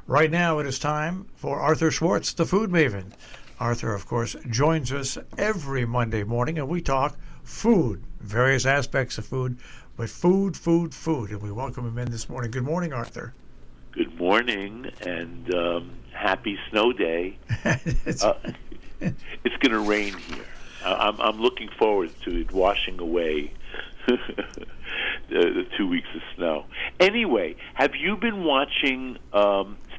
Right now it is time for Arthur Schwartz, the food maven. Arthur, of course, joins us every Monday morning, and we talk food, various aspects of food, but food, food, food. And we welcome him in this morning. Good morning, Arthur. Good morning, and happy snow day. It's going to rain here. I'm looking forward to it washing away the 2 weeks of snow. Anyway, have you been watching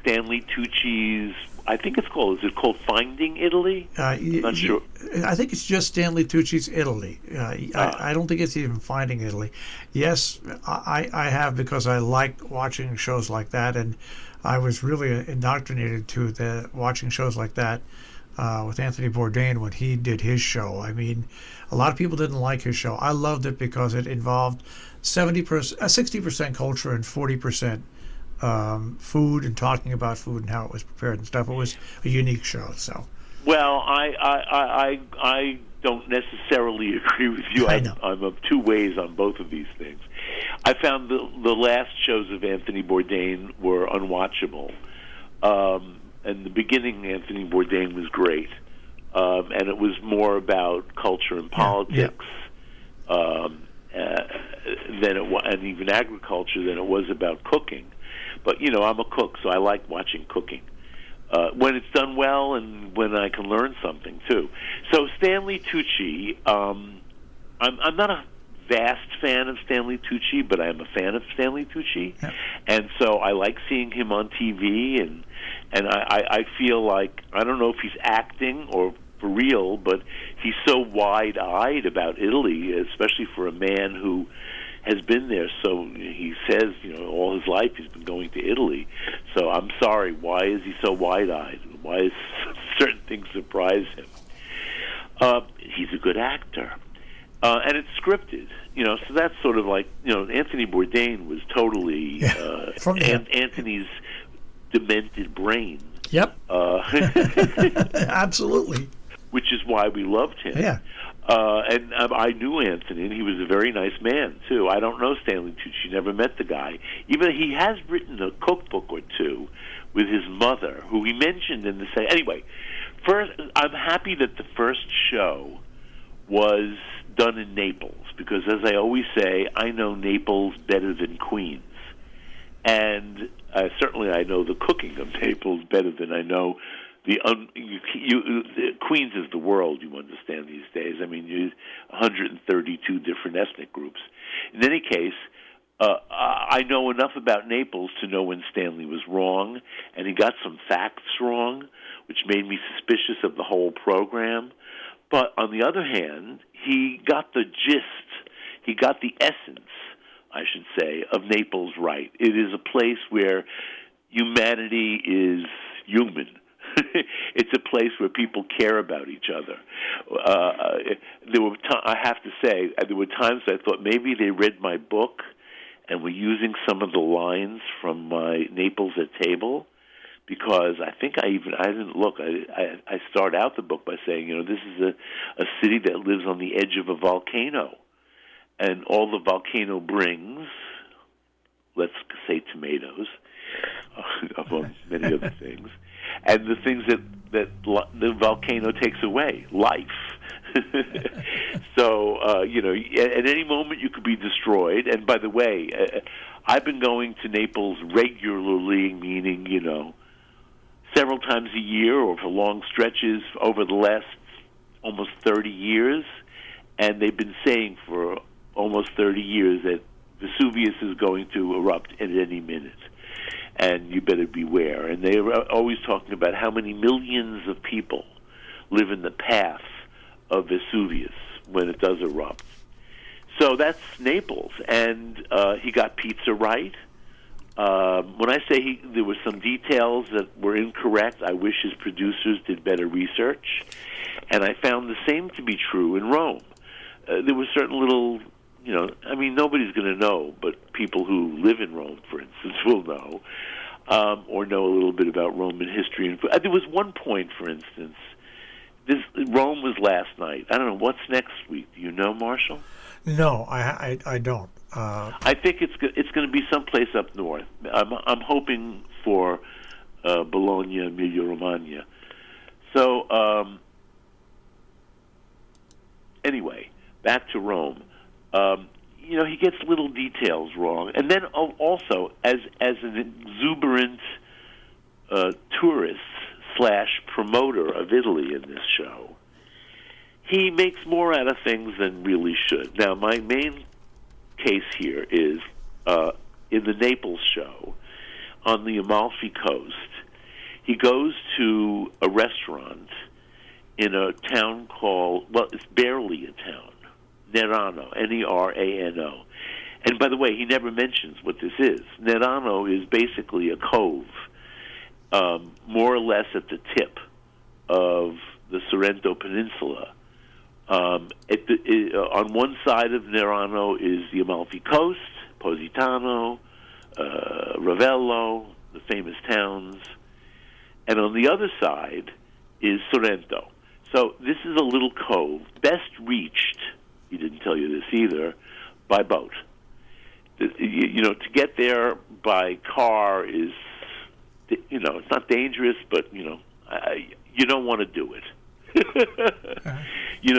Stanley Tucci's, I think it's called, is it called Finding Italy? I'm not sure. I think it's just Stanley Tucci's Italy. I don't think it's even Finding Italy. Yes, I have, because I like watching shows like that, and I was really indoctrinated to watching shows like that with Anthony Bourdain when he did his show. I mean, a lot of people didn't like his show. I loved it because it involved 60% culture and 40% food, and talking about food and how it was prepared and stuff. It was a unique show. So, well, I don't necessarily agree with you. I know. I'm of two ways on both of these things. I found the last shows of Anthony Bourdain were unwatchable. And the beginning, Anthony Bourdain was great, and it was more about culture and politics than it was, and even agriculture, than it was about cooking. But you know, I'm a cook, so I like watching cooking when it's done well and when I can learn something too. So Stanley Tucci, I'm not a vast fan of Stanley Tucci, but I am a fan of Stanley Tucci, and so I like seeing him on TV, and I feel like, I don't know if he's acting or for real, but he's so wide-eyed about Italy, especially for a man who has been there. So he says, you know, all his life he's been going to Italy. So I'm sorry, why is he so wide-eyed? Why is certain things surprise him? He's a good actor. And it's scripted, you know, so that's sort of like, you know, Anthony Bourdain was totally Anthony's demented brain. Yep. Absolutely. Which is why we loved him. Yeah. And I knew Anthony, and he was a very nice man, too. I don't know Stanley Tucci, never met the guy. Even he has written a cookbook or two with his mother, who he mentioned in the same. Anyway, first, I'm happy that the first show was done in Naples, because as I always say, I know Naples better than Queens. And certainly I know the cooking of Naples better than I know Queens is the world, you understand, these days. I mean, you 132 different ethnic groups. In any case, I know enough about Naples to know when Stanley was wrong, and he got some facts wrong, which made me suspicious of the whole program. But on the other hand, he got the gist, he got the essence, I should say, of Naples right. It is a place where humanity is human. It's a place where people care about each other. I have to say, there were times I thought maybe they read my book and were using some of the lines from my Naples at Table, because I think I didn't look. I start out the book by saying, you know, this is a city that lives on the edge of a volcano, and all the volcano brings, let's say, tomatoes, among many other things, and the things that the volcano takes away, life. So, you know, at any moment you could be destroyed. And by the way, I've been going to Naples regularly, meaning, you know, several times a year or for long stretches over the last almost 30 years. And they've been saying for almost 30 years that Vesuvius is going to erupt at any minute, and you better beware. And they are always talking about how many millions of people live in the path of Vesuvius when it does erupt. So that's Naples, and he got pizza right. When I say there were some details that were incorrect, I wish his producers did better research. And I found the same to be true in Rome. There were certain little, you know, I mean, nobody's going to know, but people who live in Rome, for instance, will know, or know a little bit about Roman history. And there was one point, for instance, Rome was last night. I don't know, what's next week? Do you know, Marshall? No, I don't. I think it's going to be someplace up north. I'm hoping for Bologna, Emilia-Romagna. So, anyway, back to Rome. He gets little details wrong. And then also, as an exuberant tourist / promoter of Italy in this show, he makes more out of things than really should. Now, my main case here is in the Naples show on the Amalfi Coast. He goes to a restaurant in a town called, it's barely a town, Nerano, Nerano. And by the way, he never mentions what this is. Nerano is basically a cove, more or less at the tip of the Sorrento Peninsula. On one side of Nerano is the Amalfi Coast, Positano, Ravello, the famous towns. And on the other side is Sorrento. So this is a little cove, best reached, he didn't tell you this either, by boat. To get there by car is, it's not dangerous, but, you don't want to do it.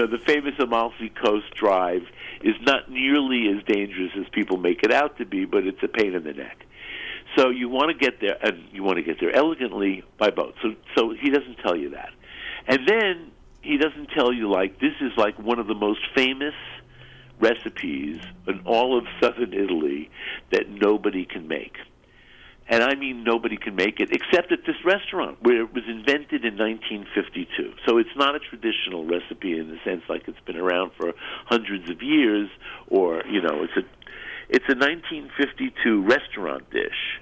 The famous Amalfi Coast Drive is not nearly as dangerous as people make it out to be, but it's a pain in the neck. So you want to get there, and you want to get there elegantly by boat. So he doesn't tell you that. And then he doesn't tell you, this is one of the most famous recipes in all of southern Italy that nobody can make. And I mean nobody can make it except at this restaurant where it was invented in 1952. So it's not a traditional recipe in the sense like it's been around for hundreds of years, or, it's a 1952 restaurant dish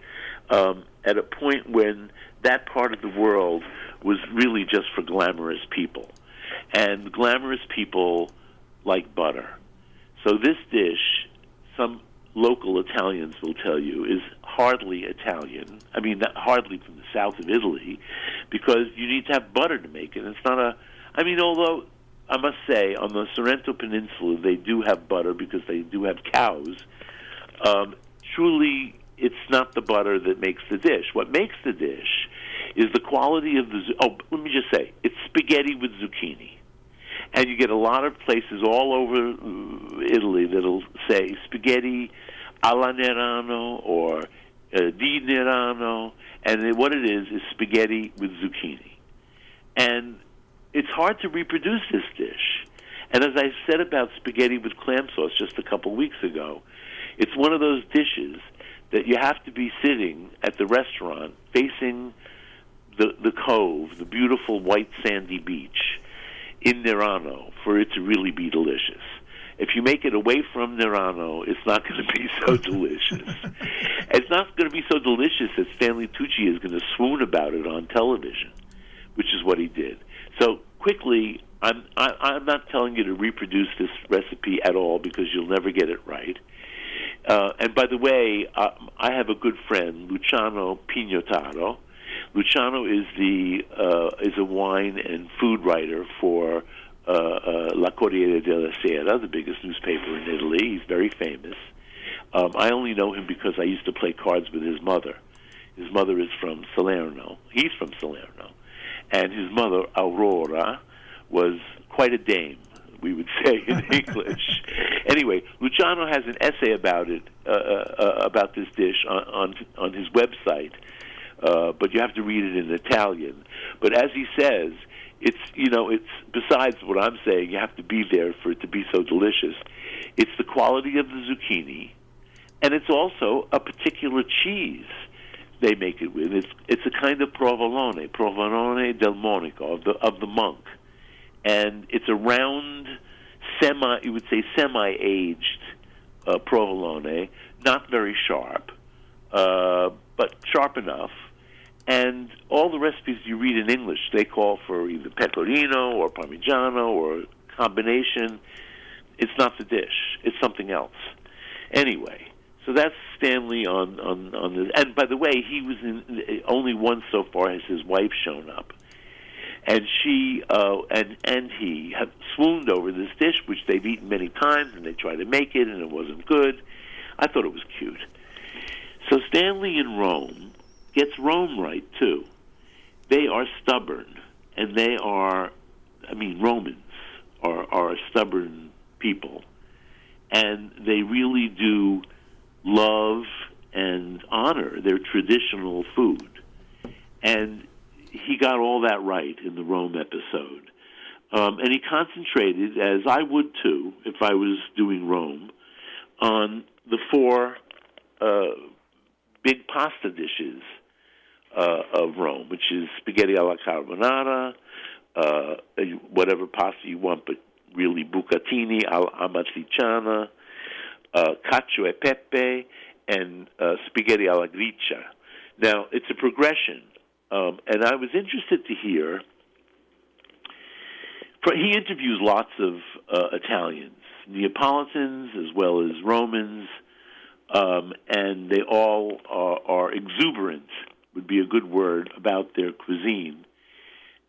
at a point when that part of the world was really just for glamorous people. And glamorous people like butter. So this dish, some local Italians will tell you, is hardly Italian. I mean, not hardly from the south of Italy, because you need to have butter to make it. It's not although I must say, on the Sorrento Peninsula, they do have butter because they do have cows. Truly, it's not the butter that makes the dish. What makes the dish is the quality of the... let me just say, it's spaghetti with zucchini. And you get a lot of places all over Italy that'll say spaghetti alla Nerano or di Nerano, and what it is spaghetti with zucchini. And it's hard to reproduce this dish. And as I said about spaghetti with clam sauce just a couple weeks ago, it's one of those dishes that you have to be sitting at the restaurant facing the cove, the beautiful white sandy beach in Nerano, for it to really be delicious. If you make it away from Nerano, it's not going to be so delicious. It's not going to be so delicious that Stanley Tucci is going to swoon about it on television, which is what he did. So quickly, I'm not telling you to reproduce this recipe at all because you'll never get it right. And by the way, I have a good friend, Luciano Pignotaro. Luciano is a wine and food writer for La Corriere della Sera, the biggest newspaper in Italy. He's very famous. I only know him because I used to play cards with his mother. His mother is from Salerno. He's from Salerno. And his mother, Aurora, was quite a dame, we would say in English. Anyway, Luciano has an essay about it, about this dish on his website, but you have to read it in Italian. But as he says, it's besides what I'm saying, you have to be there for it to be so delicious. It's the quality of the zucchini, and it's also a particular cheese they make it with. It's a kind of provolone del Monaco, of the monk, and it's a round, semi-aged provolone, not very sharp, but sharp enough. And all the recipes you read in English, they call for either pecorino or parmigiano or a combination. It's not the dish. It's something else. Anyway, so that's Stanley on this. And by the way, he was in only once so far has his wife shown up, and she and he have swooned over this dish, which they've eaten many times, and they tried to make it, and it wasn't good. I thought it was cute. So Stanley in Rome gets Rome right too. they are stubborn, and they are, Romans are a stubborn people, and they really do love and honor their traditional food. And he got all that right in the Rome episode. And he concentrated, as I would too, if I was doing Rome, on the four big pasta dishes of Rome, which is spaghetti alla carbonara, whatever pasta you want, but really bucatini, all'amatriciana, cacio e pepe, and spaghetti alla gricia. Now, it's a progression, and I was interested to hear. He interviews lots of Italians, Neapolitans as well as Romans, and they all are exuberant, would be a good word, about their cuisine.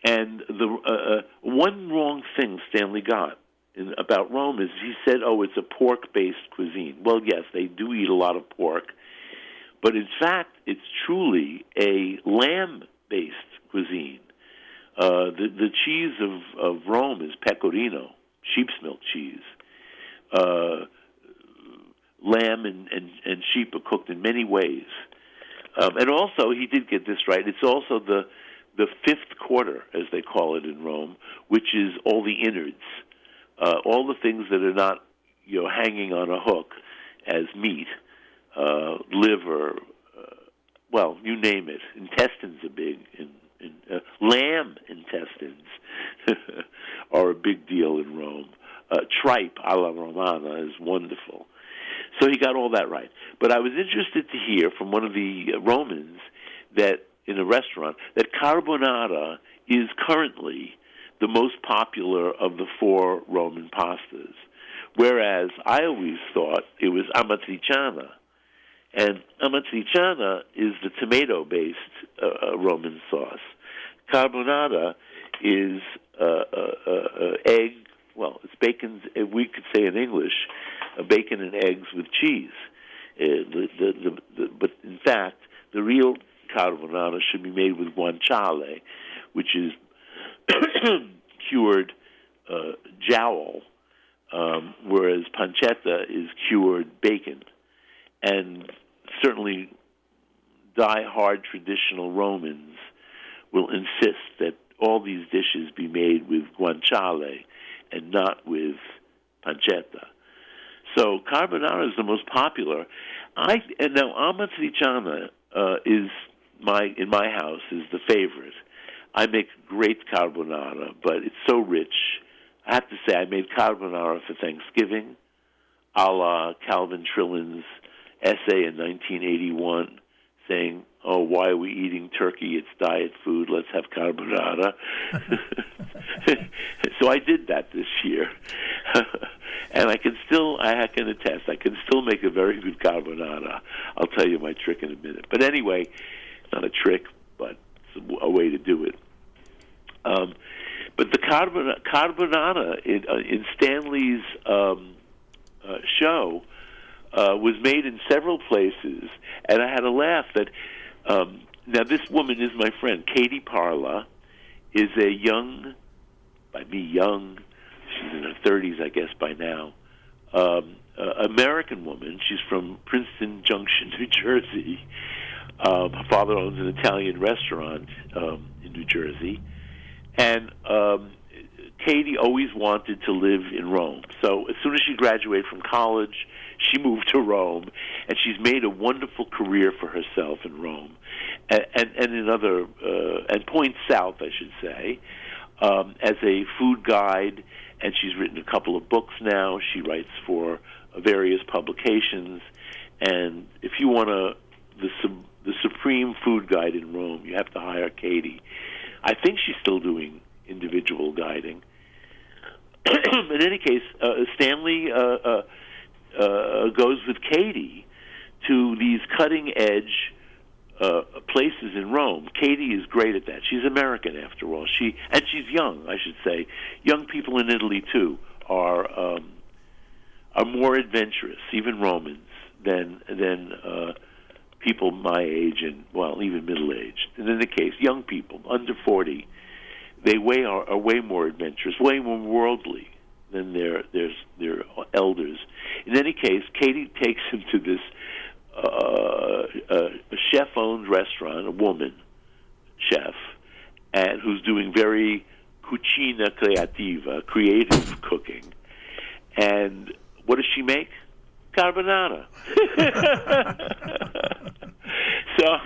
And the one wrong thing Stanley got about Rome is he said, it's a pork-based cuisine. Well, yes, they do eat a lot of pork, but in fact, it's truly a lamb-based cuisine. The cheese of Rome is pecorino, sheep's milk cheese. Lamb and sheep are cooked in many ways. And also, he did get this right, it's also the fifth quarter, as they call it in Rome, which is all the innards, all the things that are not, hanging on a hook as meat, liver, you name it. Intestines are big. Lamb intestines are a big deal in Rome. Tripe alla Romana is wonderful. So he got all that right. But I was interested to hear from one of the Romans that in a restaurant that carbonara is currently the most popular of the four Roman pastas, whereas I always thought it was amatriciana. And amatriciana is the tomato-based Roman sauce. Carbonara is egg. Well, it's bacon. We could say in English, bacon and eggs with cheese. But in fact, the real carbonara should be made with guanciale, which is cured jowl, whereas pancetta is cured bacon. And certainly die-hard traditional Romans will insist that all these dishes be made with guanciale and not with pancetta. So carbonara is the most popular. And now amatriciana is in my house is the favorite. I make great carbonara, but it's so rich. I have to say I made carbonara for Thanksgiving, a la Calvin Trillin's essay in 1981 saying, why are we eating turkey? It's diet food. Let's have carbonara. So I did that this year. And I can attest, I can still make a very good carbonara. I'll tell you my trick in a minute. But anyway, it's not a trick, but it's a way to do it. But the carbonara in Stanley's show was made in several places, and I had a laugh that now this woman is my friend. Katie Parla is a young, by me young, she's in her 30s, I guess, by now, American woman. She's from Princeton Junction, New Jersey. Her father owns an Italian restaurant in New Jersey. And Katie always wanted to live in Rome. So as soon as she graduated from college, she moved to Rome, and she's made a wonderful career for herself in Rome, and in other and points south, I should say, as a food guide. And she's written a couple of books now. She writes for various publications, and if you want the supreme food guide in Rome, you have to hire Katie. I think she's still doing individual guiding. In any case, Stanley goes with Katie to these cutting-edge places in Rome. Katie is great at that. She's American, after all. She's young, I should say. Young people in Italy too are more adventurous, even Romans, than people my age and, well, even middle-aged. And in the case, young people, under 40, they are way more adventurous, way more worldly than their elders. In any case, Katie takes him to this a chef-owned restaurant, a woman chef, and who's doing very cucina creativa, creative cooking. And what does she make? Carbonara. So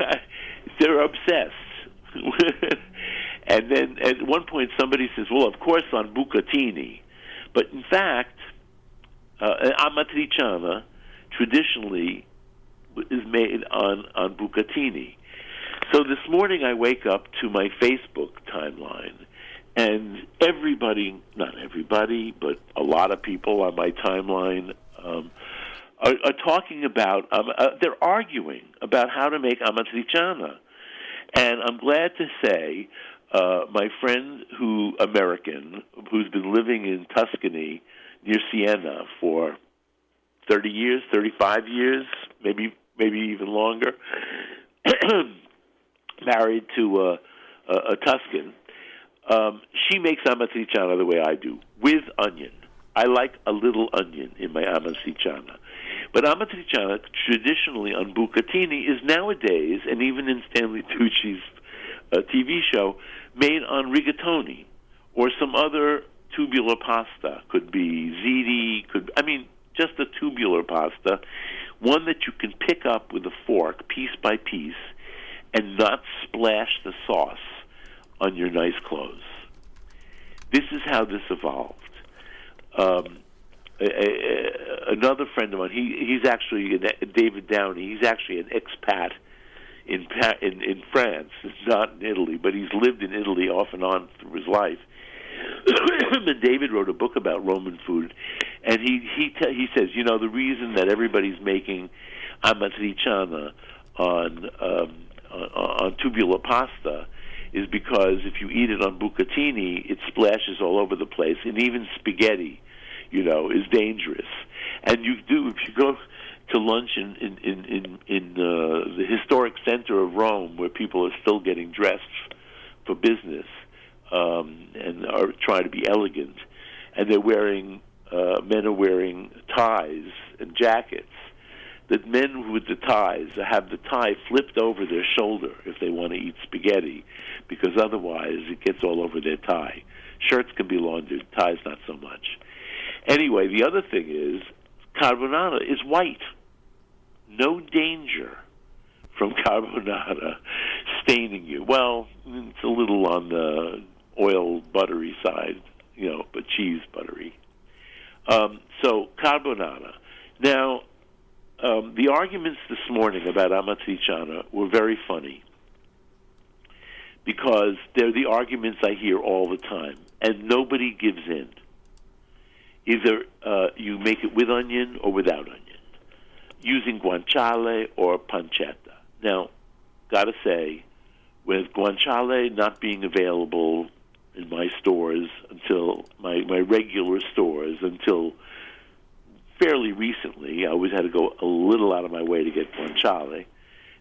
they're obsessed. And then at one point somebody says, well, of course on bucatini. But in fact, amatriciana traditionally is made on bucatini. So this morning I wake up to my Facebook timeline, and everybody, not everybody, but a lot of people on my timeline are talking about, they're arguing about how to make amatriciana. And I'm glad to say my friend American, who's been living in Tuscany near Siena for 30 years, 35 years, maybe even longer, married to a Tuscan, she makes amatriciana the way I do, with onion. I like a little onion in my amatriciana. But amatriciana, traditionally on bucatini, is nowadays, and even in Stanley Tucci's TV show, made on rigatoni or some other tubular pasta. Could be ziti, just a tubular pasta, one that you can pick up with a fork, piece by piece, and not splash the sauce on your nice clothes. This is how this evolved. Another friend of mine, he's actually David Downey. He's actually an expat in France. It's not in Italy, but he's lived in Italy off and on through his life. And David wrote a book about Roman food, and he says, the reason that everybody's making amatriciana on tubular pasta is because if you eat it on bucatini, it splashes all over the place, and even spaghetti, is dangerous. And if you go to lunch in the historic center of Rome, where people are still getting dressed for business and are trying to be elegant, and men are wearing ties and jackets. The men with the ties have the tie flipped over their shoulder if they want to eat spaghetti, because otherwise it gets all over their tie. Shirts can be laundered, ties not so much. Anyway, the other thing is, carbonara is white. No danger from carbonara staining you. Well, it's a little on the oil buttery side, but cheese buttery. So carbonara. Now, the arguments this morning about amatriciana were very funny, because they're the arguments I hear all the time, and nobody gives in. Either you make it with onion or without onion, using guanciale or pancetta. Now, gotta say, with guanciale not being available in my stores until my regular stores until fairly recently, I always had to go a little out of my way to get guanciale.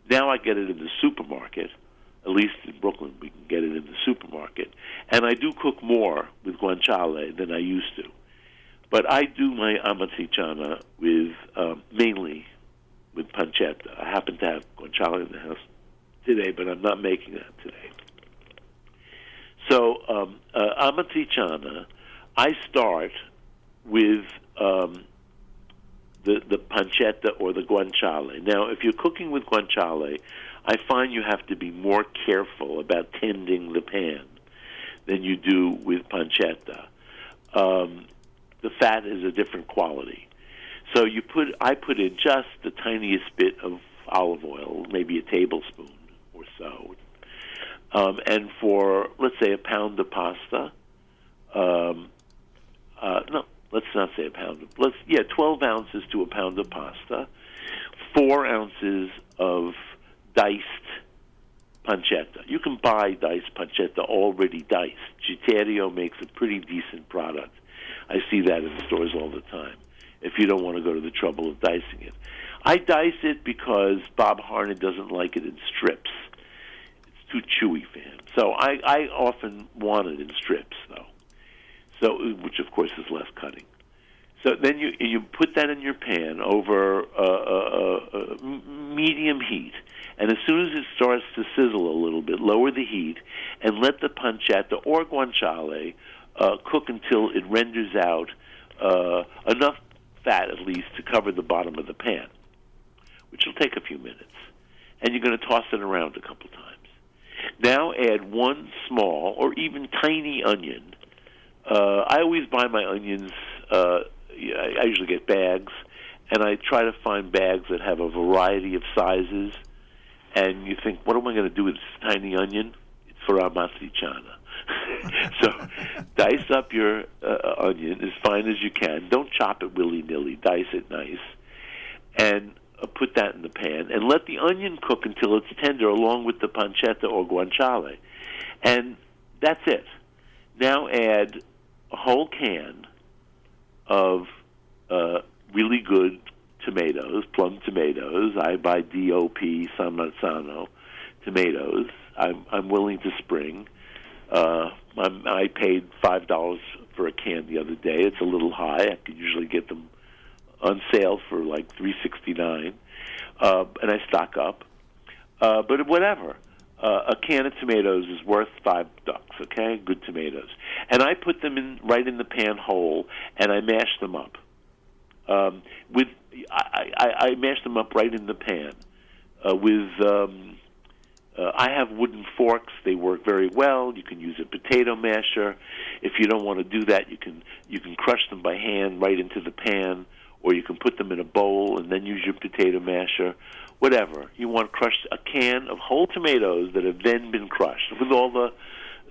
Now I get it in the supermarket. At least in Brooklyn, we can get it in the supermarket. And I do cook more with guanciale than I used to. But I do my amatriciana with mainly with pancetta. I happen to have guanciale in the house today, but I'm not making that today. So amatriciana, I start with the pancetta or the guanciale. Now, if you're cooking with guanciale, I find you have to be more careful about tending the pan than you do with pancetta. The fat is a different quality. So I put in just the tiniest bit of olive oil, maybe a tablespoon or so. And for, let's say, a pound of pasta, no, let's not say a pound. 12 ounces to a pound of pasta, 4 ounces of diced pancetta. You can buy diced pancetta already diced. Giterio makes a pretty decent product. I see that in the stores all the time, if you don't want to go to the trouble of dicing it. I dice it because Bob Harnett doesn't like it in strips. It's too chewy for him. So I often want it in strips, though. So, which of course is less cutting. So then you put that in your pan over medium heat, and as soon as it starts to sizzle a little bit, lower the heat and let the pancetta or guanciale cook until it renders out enough fat, at least, to cover the bottom of the pan, which will take a few minutes. And you're going to toss it around a couple times. Now add one small or even tiny onion. I always buy my onions, I usually get bags, and I try to find bags that have a variety of sizes. And you think, what am I going to do with this tiny onion? It's for amatriciana. So dice up your onion as fine as you can. Don't chop it willy-nilly. Dice it nice. And put that in the pan. And let the onion cook until it's tender along with the pancetta or guanciale. And that's it. Now add a whole can of really good tomatoes, plum tomatoes. I buy DOP San Marzano tomatoes. I'm willing to spring. I paid $5 for a can the other day. It's a little high. I could usually get them on sale for like $3.69, and I stock up. But whatever. A can of tomatoes is worth $5. Okay, good tomatoes, and I put them right in the pan whole, and I mash them up. I mash them up right in the pan I have wooden forks. They work very well. You can use a potato masher. If you don't want to do that, you can crush them by hand right into the pan, or you can put them in a bowl and then use your potato masher. Whatever. You want crushed a can of whole tomatoes that have then been crushed with all the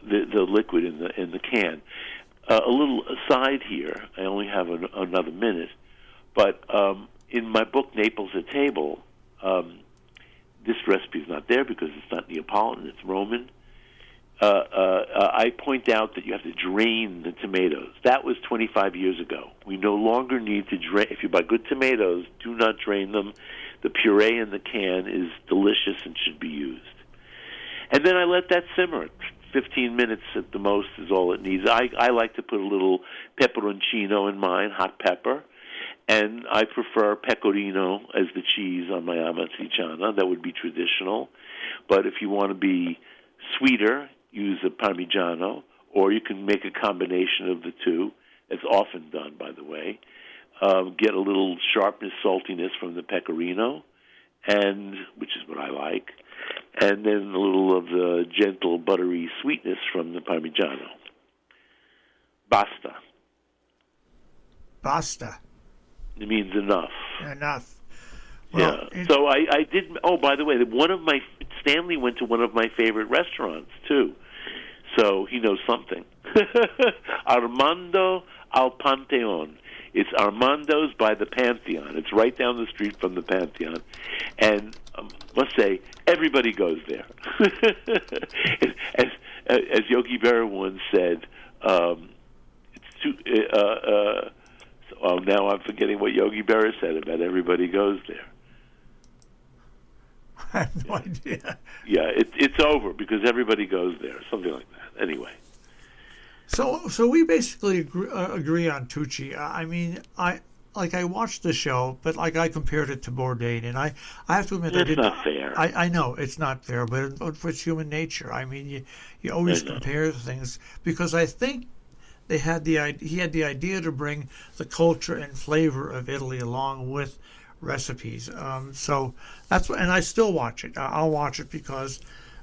liquid in the can. A little aside here. I only have another minute, but in my book Naples at Table, this recipe is not there because it's not Neapolitan; it's Roman. I point out that you have to drain the tomatoes. That was 25 years ago. We no longer need to drain. If you buy good tomatoes, do not drain them. The puree in the can is delicious and should be used. And then I let that simmer. 15 minutes at the most is all it needs. I like to put a little peperoncino in mine, hot pepper. And I prefer pecorino as the cheese on my amatriciana. That would be traditional. But if you want to be sweeter, use a parmigiano, or you can make a combination of the two. It's often done, by the way. Get a little sharpness, saltiness from the pecorino, which is what I like, and then a little of the gentle, buttery sweetness from the parmigiano. Basta. Basta. It means enough. Enough. Well, yeah. So I did. Oh, by the way, Stanley went to one of my favorite restaurants too. So he knows something. Armando al Panteon. It's Armando's by the Pantheon. It's right down the street from the Pantheon, and must say everybody goes there. as Yogi Berra once said, it's too. Now I'm forgetting what Yogi Berra said about everybody goes there. I have no idea. Yeah, it's over because everybody goes there. Something like that. Anyway. So we basically agree on Tucci. I mean, I watched the show, but I compared it to Bourdain, and I have to admit it's not fair. I know it's not fair, but it's human nature. I mean, you always compare things because I think he had the idea to bring the culture and flavor of Italy along with recipes. So that's what, and I still watch it. I'll watch it because.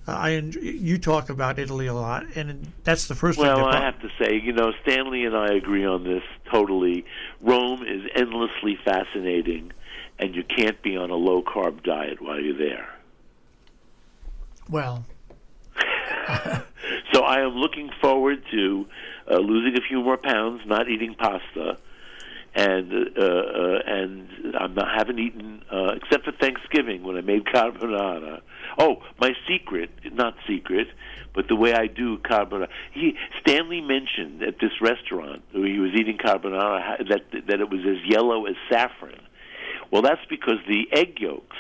You talk about Italy a lot, and that's the first thing. Well, I have to say, Stanley and I agree on this totally. Rome is endlessly fascinating, and you can't be on a low-carb diet while you're there. Well. So I am looking forward to losing a few more pounds, not eating pasta, and I haven't eaten except for Thanksgiving when I made carbonara. Oh, my secret, not secret, but the way I do carbonara. Stanley mentioned at this restaurant where he was eating carbonara that it was as yellow as saffron. Well, that's because the egg yolks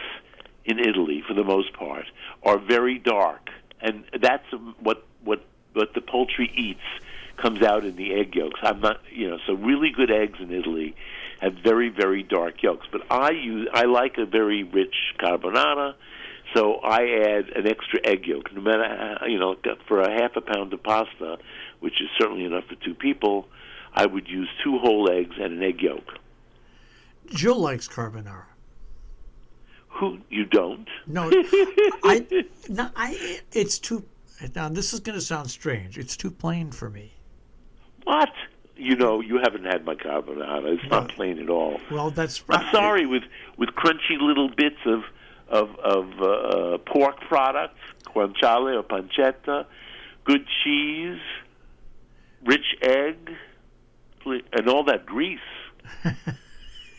in Italy, for the most part, are very dark, and that's what the poultry eats comes out in the egg yolks. I'm not, so really good eggs in Italy have very, very dark yolks. But I like a very rich carbonara, so I add an extra egg yolk. No matter, for a half a pound of pasta, which is certainly enough for 2 people, I would use 2 whole eggs and an egg yolk. Jill likes carbonara. Who, you don't? No, it's too. Now this is going to sound strange. It's too plain for me. What? You haven't had my carbonara. It's not plain at all. Well, that's. I'm sorry. With crunchy little bits of pork products, guanciale or pancetta, good cheese, rich egg, and all that grease.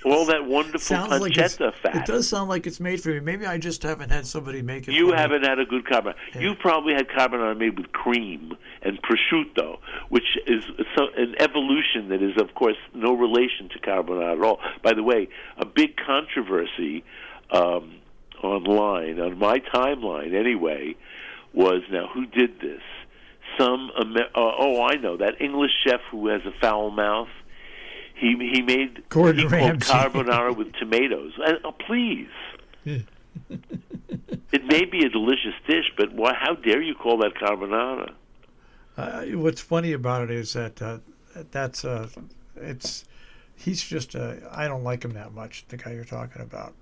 All that wonderful pancetta fat. It does sound like it's made for me. Maybe I just haven't had somebody make it. You haven't had a good carbonara. Yeah. You've probably had carbonara made with cream and prosciutto, which is an evolution that is, of course, no relation to carbonara at all. By the way, a big controversy online, on my timeline anyway, was, now, who did this? I know, that English chef who has a foul mouth. He made Gordon Ramsay carbonara with tomatoes. Please. It may be a delicious dish, but how dare you call that carbonara? What's funny about it is that he's just I don't like him that much, the guy you're talking about.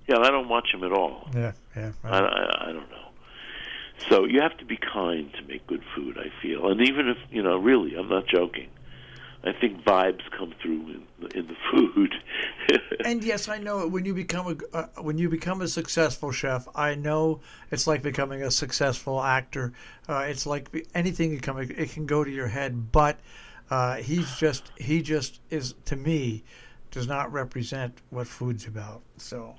Yeah, I don't watch him at all. Yeah. I don't know. So you have to be kind to make good food, I feel. And even if, really, I'm not joking. I think vibes come through in the food. And yes, I know when you become a successful chef, I know it's like becoming a successful actor. It's like anything it can go to your head. But he just is, to me, does not represent what food's about. So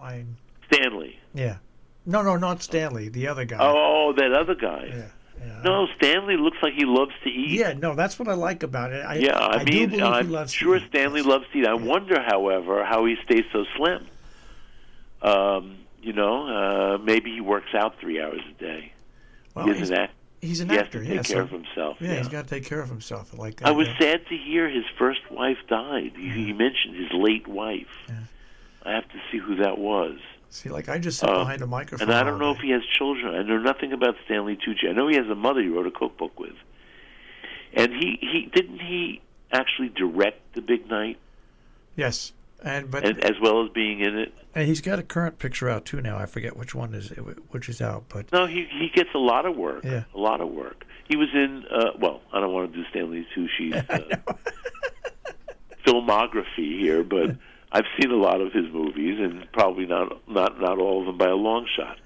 Stanley. Yeah. No, not Stanley. The other guy. Oh, that other guy. Yeah. No, Stanley looks like he loves to eat. Yeah, no, that's what I like about it. I'm sure Stanley loves to eat. I wonder, however, how he stays so slim. Maybe he works out 3 hours a day. Well, he's an actor. He has to take care of himself. Yeah, he's got to take care of himself like that. I was sad to hear his first wife died. He mentioned his late wife. Yeah. I have to see who that was. See, like I just sit behind a microphone. And I don't know if he has children. I know nothing about Stanley Tucci. I know he has a mother he wrote a cookbook with. And he actually direct The Big Night? Yes. And as well as being in it. And he's got a current picture out too now. I forget which is out, but no, he gets a lot of work. Yeah. A lot of work. He was in I don't want to do Stanley Tucci's filmography here, but I've seen a lot of his movies, and probably not all of them by a long shot.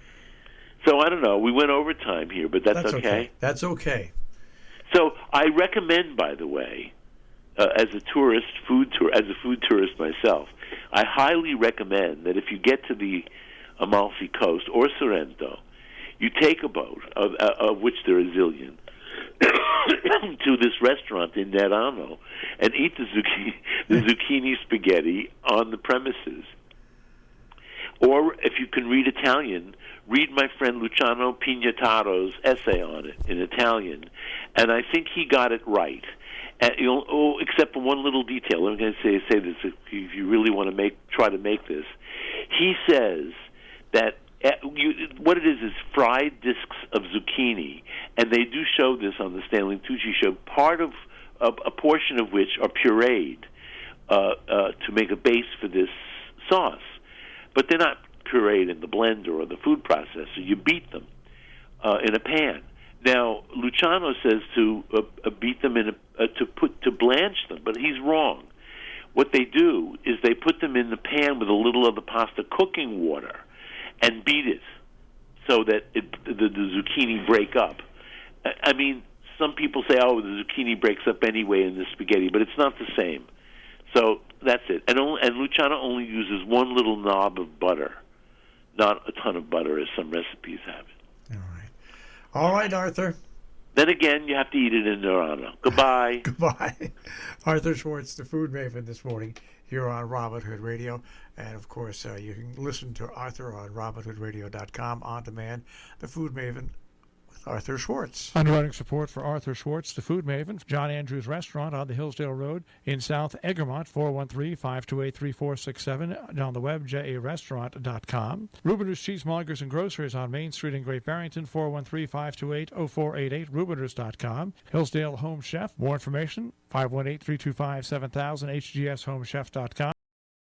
So I don't know. We went over time here, but that's okay. That's okay. So I recommend, by the way, as a food tourist myself, I highly recommend that if you get to the Amalfi Coast or Sorrento, you take a boat, of which there are a zillion, to this restaurant in Nerano and eat the zucchini spaghetti on the premises. Or if you can read Italian, read my friend Luciano Pignataro's essay on it in Italian, and I think he got it right. Except for one little detail. I'm going to say this if you really want to try to make this. He says that what it is fried discs of zucchini, and they do show this on the Stanley Tucci show. Part of a portion of which are pureed to make a base for this sauce, but they're not pureed in the blender or the food processor. You beat them in a pan. Now, Luciano says to beat them to blanch them, but he's wrong. What they do is they put them in the pan with a little of the pasta cooking water and beat it so that the zucchini break up. I mean, some people say, the zucchini breaks up anyway in the spaghetti, but it's not the same. So that's it. And Luciano only uses one little knob of butter, not a ton of butter as some recipes have it. All right, Arthur. Then again, you have to eat it in their honor. Goodbye. Goodbye. Arthur Schwartz, the food maven, this morning here on Robin Hood Radio. And, of course, you can listen to Arthur on robinhoodradio.com on demand. The food maven with Arthur Schwartz. Underwriting support for Arthur Schwartz, the food maven, John Andrews Restaurant on the Hillsdale Road in South Egremont, 413-528-3467. And on the web, jarestaurant.com. Rubiners Cheesemongers and Grocers on Main Street in Great Barrington, 413-528-0488, rubiners.com. Hillsdale Home Chef, more information, 518-325-7000, hgshomechef.com.